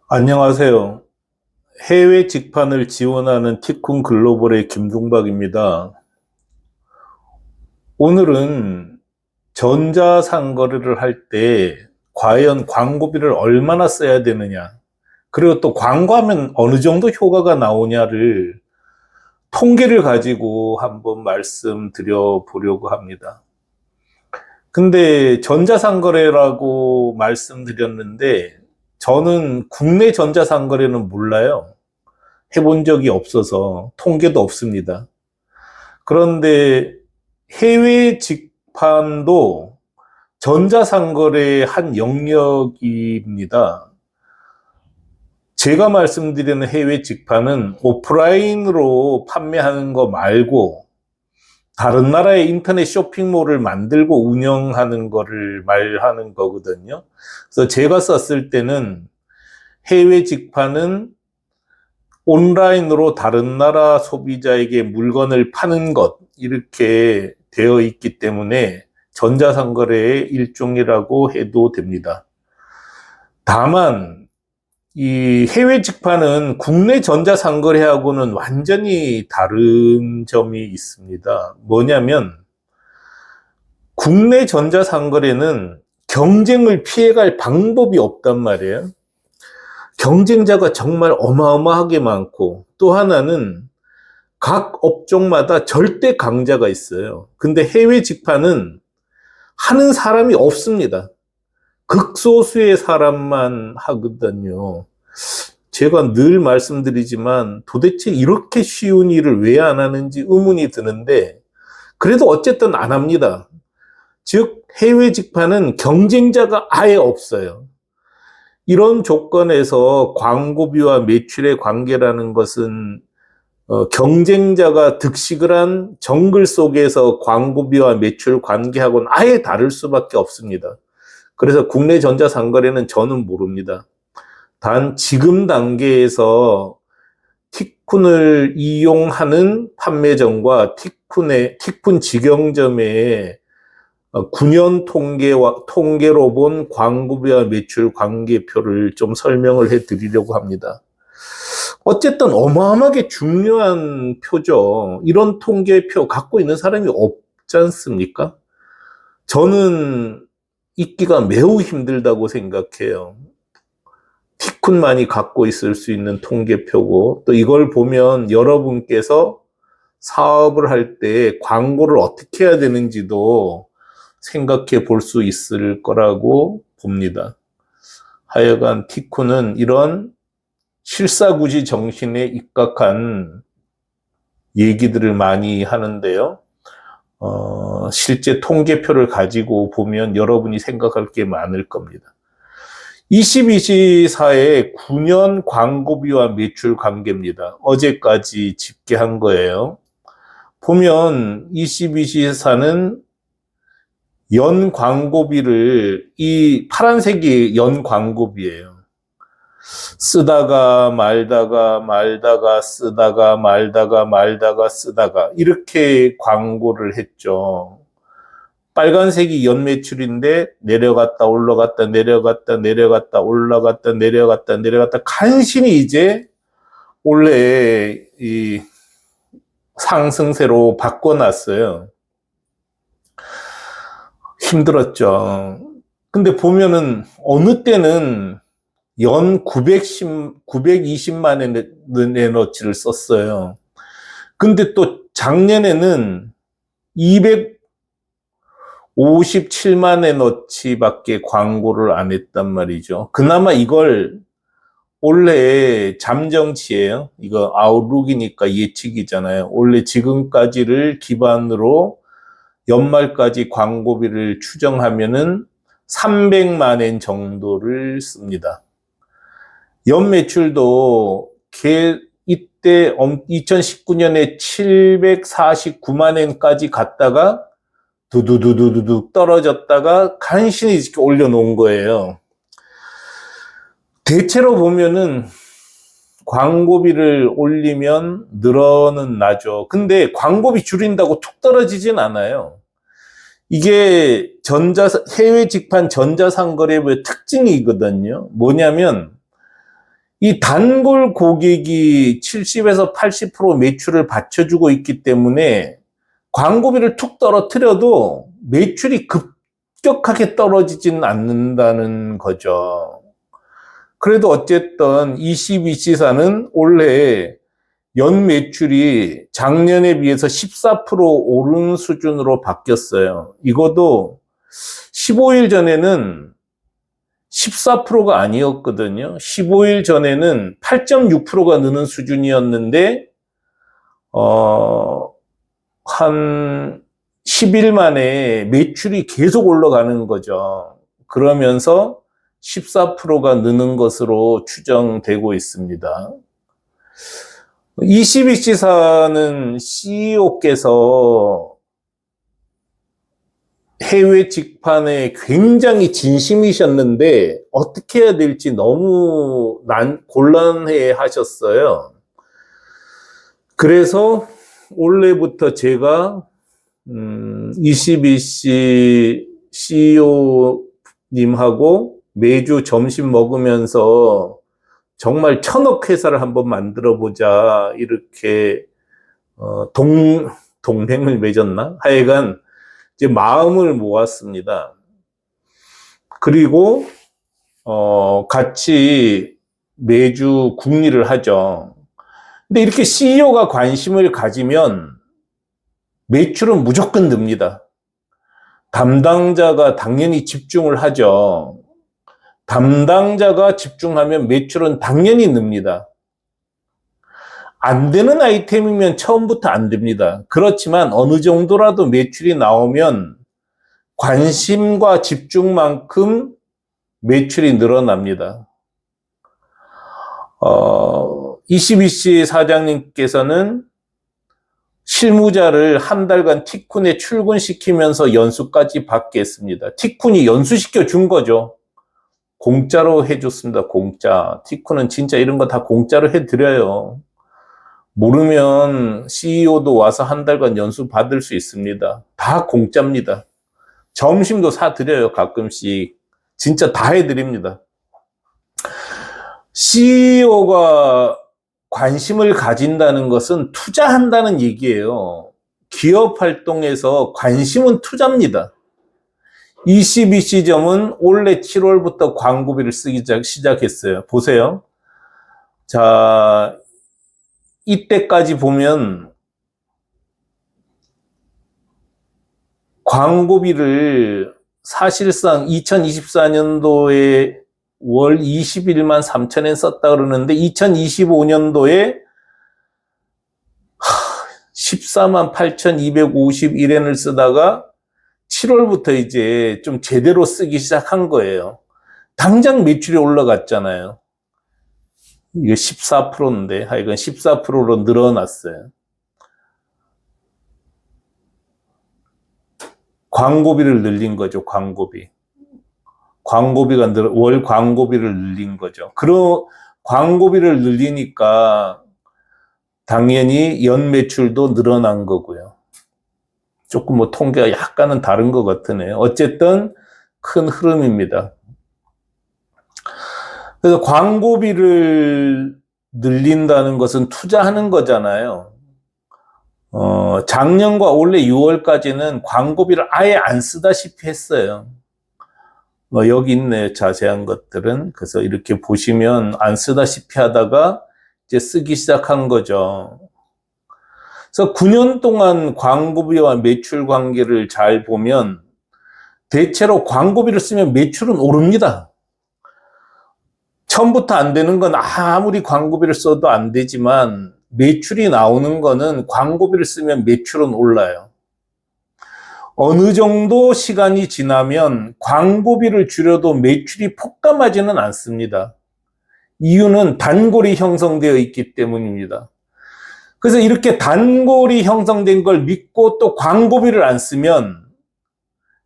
안녕하세요. 해외 직판을 지원하는 티쿤 글로벌의 김동박입니다. 오늘은 전자상거래를 할 때 과연 광고비를 얼마나 써야 되느냐, 그리고 또 광고하면 어느 정도 효과가 나오냐를 통계를 가지고 한번 말씀드려 보려고 합니다. 근데 전자상거래라고 말씀드렸는데 저는 국내 전자상거래는 몰라요. 해본 적이 없어서 통계도 없습니다. 그런데 해외 직판도 전자상거래의 한 영역입니다. 제가 말씀드리는 해외 직판은 오프라인으로 판매하는 거 말고 다른 나라의 인터넷 쇼핑몰을 만들고 운영하는 거를 말하는 거거든요. 그래서 제가 썼을 때는 해외 직판은 온라인으로 다른 나라 소비자에게 물건을 파는 것, 이렇게 되어 있기 때문에 전자상거래의 일종이라고 해도 됩니다. 다만 이 해외 직판은 국내 전자상거래하고는 완전히 다른 점이 있습니다. 뭐냐면 국내 전자상거래는 경쟁을 피해갈 방법이 없단 말이에요. 경쟁자가 정말 어마어마하게 많고, 또 하나는 각 업종마다 절대 강자가 있어요. 근데 해외 직판은 하는 사람이 없습니다. 극소수의 사람만 하거든요. 제가 늘 말씀드리지만 도대체 이렇게 쉬운 일을 왜 안 하는지 의문이 드는데, 그래도 어쨌든 안 합니다. 즉 해외 직판은 경쟁자가 아예 없어요. 이런 조건에서 광고비와 매출의 관계라는 것은 경쟁자가 득식을 한 정글 속에서 광고비와 매출 관계하고는 아예 다를 수밖에 없습니다. 그래서 국내 전자상거래는 저는 모릅니다. 단 지금 단계에서 티쿤을 이용하는 판매점과 티쿤 직영점의 9년 통계로 본 광고비와 매출 관계표를 좀 설명을 해 드리려고 합니다. 어쨌든 어마어마하게 중요한 표죠. 이런 통계표 갖고 있는 사람이 없지 않습니까? 저는 있기가 매우 힘들다고 생각해요. 티쿤만이 갖고 있을 수 있는 통계표고, 또 이걸 보면 여러분께서 사업을 할 때 광고를 어떻게 해야 되는지도 생각해 볼 수 있을 거라고 봅니다. 하여간 티쿤은 이런 실사구지 정신에 입각한 얘기들을 많이 하는데요. 실제 통계표를 가지고 보면 여러분이 생각할 게 많을 겁니다. 22시사의 9년 광고비와 매출 관계입니다. 어제까지 집계한 거예요. 보면 22시사는 연 광고비를, 이 파란색이 연 광고비예요. 쓰다가 말다가 쓰다가 이렇게 광고를 했죠. 빨간색이 연 매출인데 내려갔다 올라갔다 내려갔다 간신히 이제 원래 이 상승세로 바꿔놨어요. 힘들었죠. 근데 보면은 어느 때는 연 920만 에너지를 썼어요. 근데 또 작년에는 257만 에너지밖에 광고를 안 했단 말이죠. 그나마 이걸 원래 잠정치예요. 이거 아웃룩이니까 예측이잖아요. 원래 지금까지를 기반으로 연말까지 광고비를 추정하면은 300만 엔 정도를 씁니다. 연 매출도 이때 2019년에 749만 엔까지 갔다가 두두두두두 떨어졌다가 간신히 이렇게 올려놓은 거예요. 대체로 보면은 광고비를 올리면 늘어는 나죠. 근데 광고비 줄인다고 툭 떨어지진 않아요. 이게 해외 직판 전자상거래의 특징이거든요. 뭐냐면 이 단골 고객이 70에서 80% 매출을 받쳐주고 있기 때문에 광고비를 툭 떨어뜨려도 매출이 급격하게 떨어지지는 않는다는 거죠. 그래도 어쨌든 22시사는 올해 연 매출이 작년에 비해서 14% 오른 수준으로 바뀌었어요. 이것도 15일 전에는 14%가 아니었거든요. 15일 전에는 8.6%가 느는 수준이었는데, 한 10일 만에 매출이 계속 올라가는 거죠. 그러면서 14%가 느는 것으로 추정되고 있습니다. 22시사는 CEO께서 해외 직판에 굉장히 진심이셨는데 어떻게 해야 될지 너무 곤란해 하셨어요. 그래서 올해부터 제가 22시 CEO님하고 매주 점심 먹으면서 정말 1000억 회사를 한번 만들어 보자 이렇게 동맹을 맺었나? 하여간 이제 마음을 모았습니다. 그리고 같이 매주 궁리를 하죠. 근데 이렇게 CEO가 관심을 가지면 매출은 무조건 늡니다. 담당자가 당연히 집중을 하죠. 담당자가 집중하면 매출은 당연히 늡니다. 안 되는 아이템이면 처음부터 안 됩니다. 그렇지만 어느 정도라도 매출이 나오면 관심과 집중만큼 매출이 늘어납니다. 22시 사장님께서는 실무자를 한 달간 티쿤에 출근시키면서 연수까지 받게 했습니다. 티쿤이 연수시켜 준 거죠. 공짜로 해줬습니다. 공짜. 티쿤은 진짜 이런 거 다 공짜로 해드려요. 모르면 CEO도 와서 한 달간 연수 받을 수 있습니다. 다 공짜입니다. 점심도 사드려요. 가끔씩. 진짜 다 해드립니다. CEO가 관심을 가진다는 것은 투자한다는 얘기예요. 기업 활동에서 관심은 투자입니다. 22시점은 올해 7월부터 광고비를 쓰기 시작했어요. 보세요. 자, 이때까지 보면 광고비를 사실상 2024년도에 월 21만 3천엔 썼다 그러는데 2025년도에 14만 8,251엔을 쓰다가 7월부터 이제 좀 제대로 쓰기 시작한 거예요. 당장 매출이 올라갔잖아요. 이게 14%인데 하여간 14%로 늘어났어요. 광고비를 늘린 거죠. 광고비가 월 광고비를 늘린 거죠. 그런 광고비를 늘리니까 당연히 연 매출도 늘어난 거고요. 조금 뭐 통계가 약간은 다른 것 같으네요. 어쨌든 큰 흐름입니다. 그래서 광고비를 늘린다는 것은 투자하는 거잖아요. 작년과 올해 6월까지는 광고비를 아예 안 쓰다시피 했어요. 여기 있네요. 자세한 것들은. 그래서 이렇게 보시면 안 쓰다시피 하다가 이제 쓰기 시작한 거죠. 그래서 9년 동안 광고비와 매출 관계를 잘 보면 대체로 광고비를 쓰면 매출은 오릅니다. 처음부터 안 되는 건 아무리 광고비를 써도 안 되지만 매출이 나오는 거는 광고비를 쓰면 매출은 올라요. 어느 정도 시간이 지나면 광고비를 줄여도 매출이 폭감하지는 않습니다. 이유는 단골이 형성되어 있기 때문입니다. 그래서 이렇게 단골이 형성된 걸 믿고 또 광고비를 안 쓰면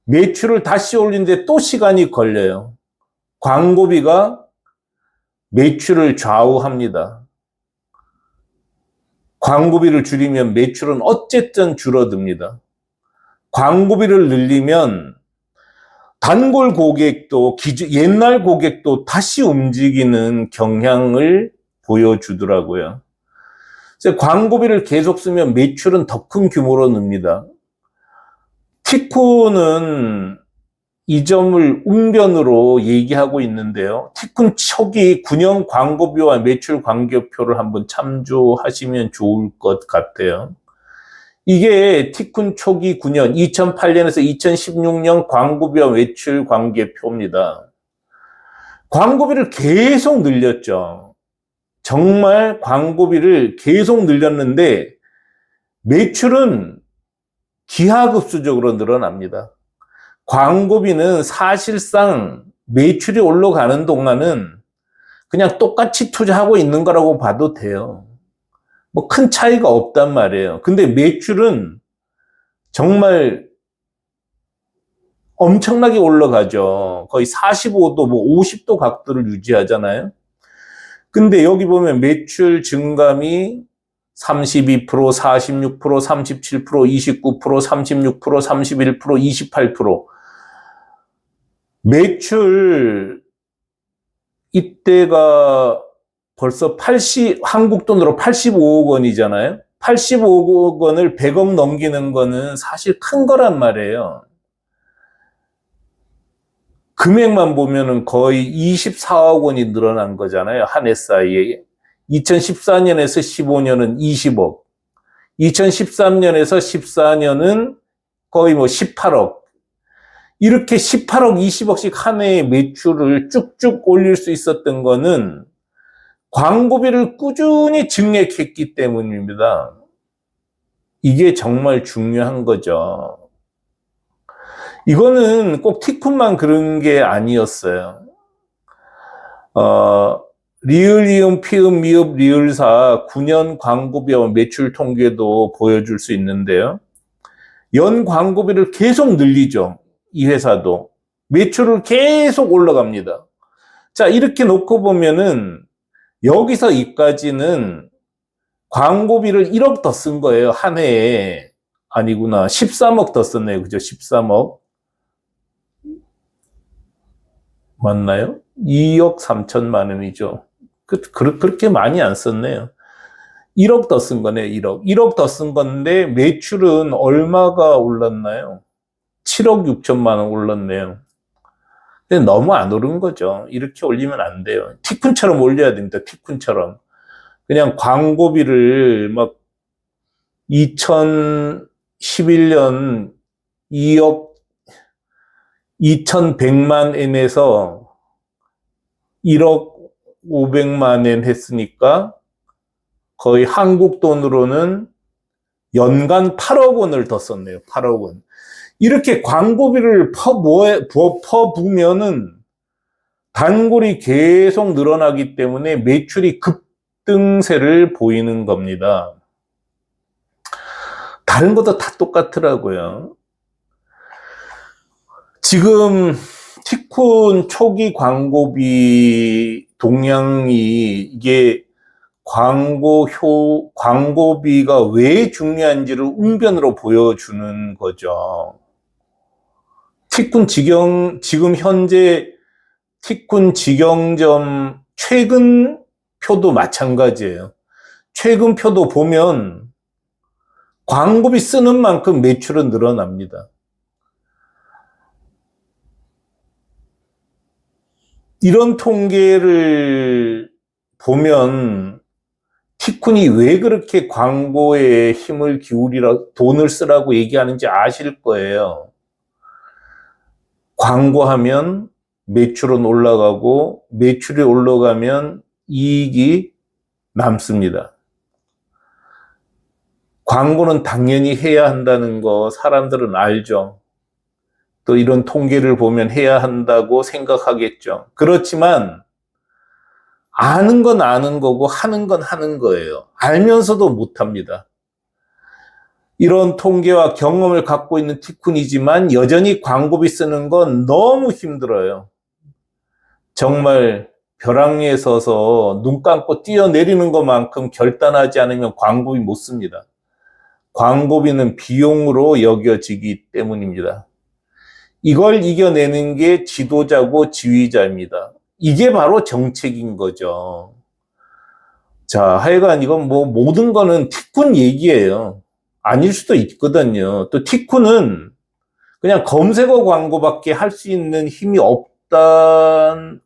매출을 다시 올리는데 또 시간이 걸려요. 광고비가 매출을 좌우합니다. 광고비를 줄이면 매출은 어쨌든 줄어듭니다. 광고비를 늘리면 단골 고객도 옛날 고객도 다시 움직이는 경향을 보여주더라고요. 그래서 광고비를 계속 쓰면 매출은 더 큰 규모로 늡니다. 티쿤은 이 점을 웅변으로 얘기하고 있는데요. 티쿤 초기 9년 광고비와 매출 관계표를 한번 참조하시면 좋을 것 같아요. 이게 티쿤 초기 9년, 2008년에서 2016년 광고비와 매출 관계표입니다. 광고비를 계속 늘렸죠. 정말 광고비를 계속 늘렸는데 매출은 기하급수적으로 늘어납니다. 광고비는 사실상 매출이 올라가는 동안은 그냥 똑같이 투자하고 있는 거라고 봐도 돼요. 뭐 큰 차이가 없단 말이에요. 근데 매출은 정말 엄청나게 올라가죠. 거의 45도, 뭐 50도 각도를 유지하잖아요. 근데 여기 보면 매출 증감이 32%, 46%, 37%, 29%, 36%, 31%, 28%. 매출 이때가 벌써 한국 돈으로 85억 원이잖아요. 85억 원을 100억 넘기는 거는 사실 큰 거란 말이에요. 금액만 보면은 거의 24억 원이 늘어난 거잖아요. 한 해 사이에. 2014년에서 15년은 20억. 2013년에서 14년은 거의 뭐 18억. 이렇게 18억, 20억씩 한 해의 매출을 쭉쭉 올릴 수 있었던 거는 광고비를 꾸준히 증액했기 때문입니다. 이게 정말 중요한 거죠. 이거는 꼭 티쿤만 그런 게 아니었어요. 리을이음, 피음, 미읍, 리을사 9년 광고비와 매출 통계도 보여줄 수 있는데요. 연 광고비를 계속 늘리죠. 이 회사도. 매출을 계속 올라갑니다. 자, 이렇게 놓고 보면은 여기서 이까지는 광고비를 1억 더 쓴 거예요. 한 해에. 아니구나. 13억 더 썼네요. 그죠? 13억. 맞나요? 2억 3천만 원이죠. 그렇게 많이 안 썼네요. 1억 더 쓴 거네, 1억. 1억 더 쓴 건데 매출은 얼마가 올랐나요? 7억 6천만 원 올랐네요. 근데 너무 안 오른 거죠. 이렇게 올리면 안 돼요. 티쿤처럼 올려야 됩니다. 티쿤처럼. 그냥 광고비를 막 2011년 2억 2100만 엔에서 1억 500만 엔 했으니까 거의 한국 돈으로는 연간 8억 원을 더 썼네요. 8억 원. 이렇게 광고비를 퍼부으면은 단골이 계속 늘어나기 때문에 매출이 급등세를 보이는 겁니다. 다른 것도 다 똑같더라고요. 지금 티쿤 초기 광고비 동향이 이게 광고비가 왜 중요한지를 웅변으로 보여주는 거죠. 지금 현재 티쿤 직영점 최근 표도 마찬가지예요. 최근 표도 보면 광고비 쓰는 만큼 매출은 늘어납니다. 이런 통계를 보면 티쿤이 왜 그렇게 광고에 힘을 돈을 쓰라고 얘기하는지 아실 거예요. 광고하면 매출은 올라가고 매출이 올라가면 이익이 남습니다. 광고는 당연히 해야 한다는 거 사람들은 알죠. 또 이런 통계를 보면 해야 한다고 생각하겠죠. 그렇지만 아는 건 아는 거고 하는 건 하는 거예요. 알면서도 못합니다. 이런 통계와 경험을 갖고 있는 티쿤이지만 여전히 광고비 쓰는 건 너무 힘들어요. 정말 벼랑위에 서서 눈 감고 뛰어내리는 것만큼 결단하지 않으면 광고비 못 씁니다. 광고비는 비용으로 여겨지기 때문입니다. 이걸 이겨내는 게 지도자고 지휘자입니다. 이게 바로 정책인 거죠. 자, 하여간 이건 뭐 모든 거는 티쿤 얘기예요. 아닐 수도 있거든요. 또 티쿤은 그냥 검색어 광고밖에 할 수 있는 힘이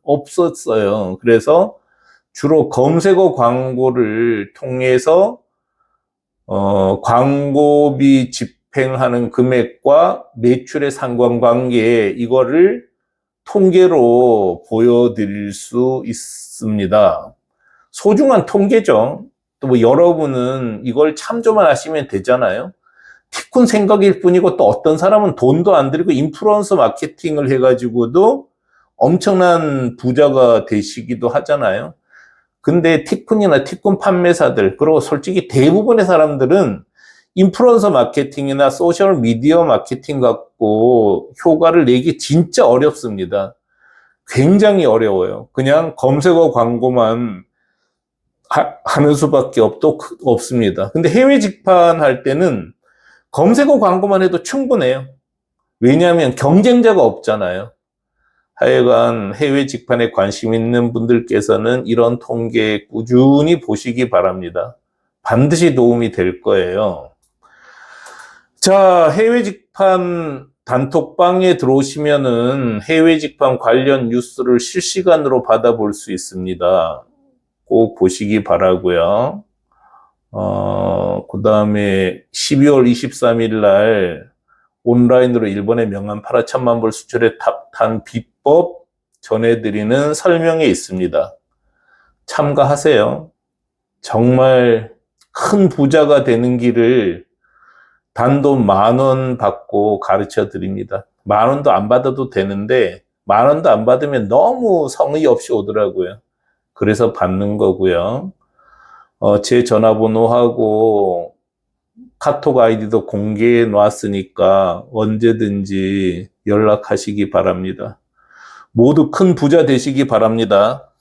없었어요. 그래서 주로 검색어 광고를 통해서 광고비 집행하는 금액과 매출의 상관관계 이거를 통계로 보여드릴 수 있습니다. 소중한 통계죠. 또 뭐 여러분은 이걸 참조만 하시면 되잖아요. 티쿤 생각일 뿐이고 또 어떤 사람은 돈도 안 들이고 인플루언서 마케팅을 해가지고도 엄청난 부자가 되시기도 하잖아요. 근데 티쿤이나 티쿤 판매사들, 그리고 솔직히 대부분의 사람들은 인플루언서 마케팅이나 소셜 미디어 마케팅 갖고 효과를 내기 진짜 어렵습니다. 굉장히 어려워요. 그냥 검색어 광고만 하는 수밖에 없습니다. 근데 해외 직판할 때는 검색어 광고만 해도 충분해요. 왜냐하면 경쟁자가 없잖아요. 하여간 해외 직판에 관심 있는 분들께서는 이런 통계 꾸준히 보시기 바랍니다. 반드시 도움이 될 거예요. 자, 해외 직판 단톡방에 들어오시면은 해외 직판 관련 뉴스를 실시간으로 받아볼 수 있습니다. 꼭 보시기 바라고요. 그 다음에 12월 23일 날 온라인으로 일본의 명함 8천만 불 수출에 탑탄 비법 전해드리는 설명회 있습니다. 참가하세요. 정말 큰 부자가 되는 길을 단돈 10,000원 받고 가르쳐 드립니다. 10,000원도 안 받아도 되는데 10,000원도 안 받으면 너무 성의 없이 오더라고요. 그래서 받는 거고요. 제 전화번호하고 카톡 아이디도 공개해 놨으니까 언제든지 연락하시기 바랍니다. 모두 큰 부자 되시기 바랍니다.